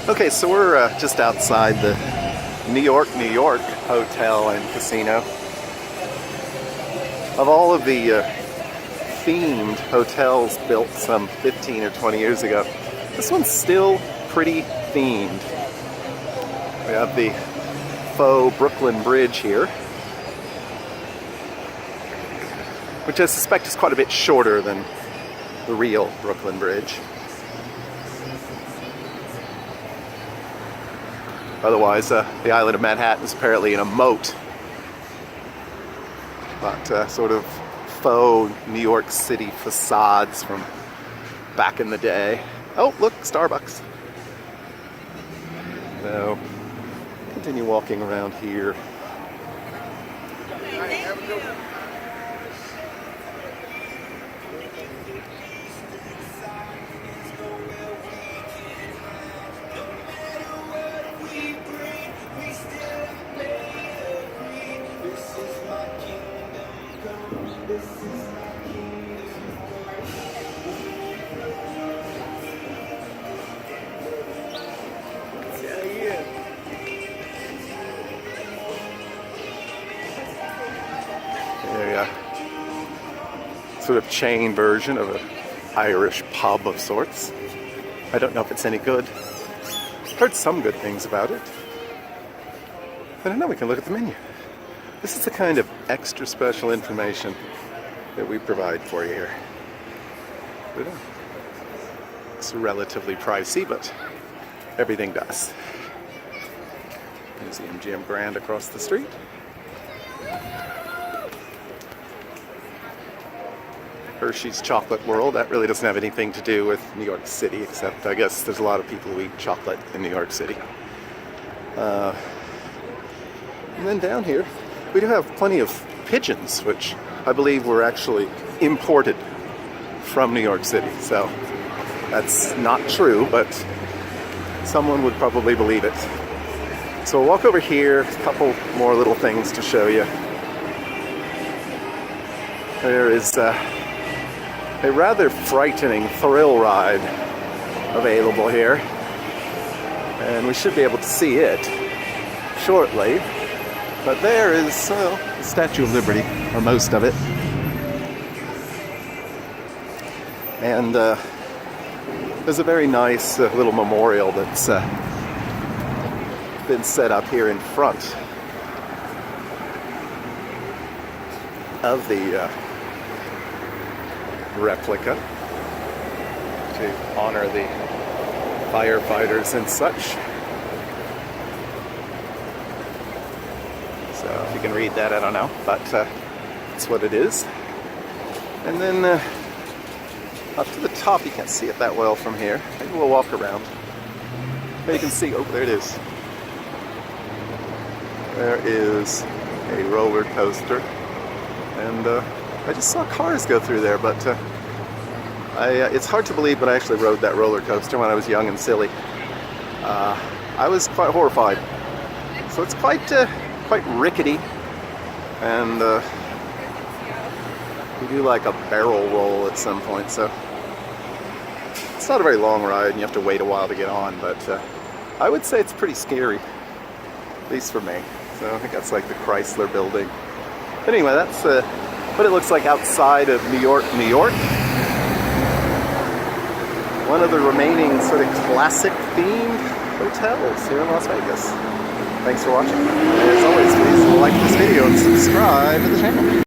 Okay, so we're just outside the New York, New York Hotel and Casino. Of all of the themed hotels built some 15 or 20 years ago, this one's still pretty themed. We have the faux Brooklyn Bridge here, which I suspect is quite a bit shorter than the real Brooklyn Bridge. Otherwise, the island of Manhattan is apparently in a moat. But sort of faux New York City facades from back in the day. Oh, look, Starbucks. So, continue walking around here. Sort of chain version of an Irish pub of sorts. I don't know if it's any good. Heard some good things about it. I don't know, we can look at the menu. This is the kind of extra special information that we provide for you here. It's relatively pricey, but everything does. Museum GM Grand across the street. Hershey's Chocolate World, that really doesn't have anything to do with New York City, except I guess there's a lot of people who eat chocolate in New York City. And then down here, we do have plenty of pigeons, which I believe were actually imported from New York City. So that's not true, but someone would probably believe it. So we'll walk over here, a couple more little things to show you. There is a rather frightening thrill ride available here, and we should be able to see it shortly. But there is the Statue of Liberty, or most of it, and there's a very nice little memorial that's been set up here in front of the replica to honor the firefighters and such. So if you can read that, I don't know, but that's what it is. And then up to the top, you can't see it that well from here. Maybe we'll walk around. There you can see, oh, there it is. There is a roller coaster, and I just saw cars go through there, but it's hard to believe, but I actually rode that roller coaster when I was young and silly. I was quite horrified. So it's quite rickety, and we do like a barrel roll at some point, so it's not a very long ride, and you have to wait a while to get on, but I would say it's pretty scary, at least for me. So I think that's like the Chrysler building. But anyway, that's what it looks like outside of New York, New York. One of the remaining sort of classic themed hotels here in Las Vegas. Thanks for watching. As always, please like this video and subscribe to the channel.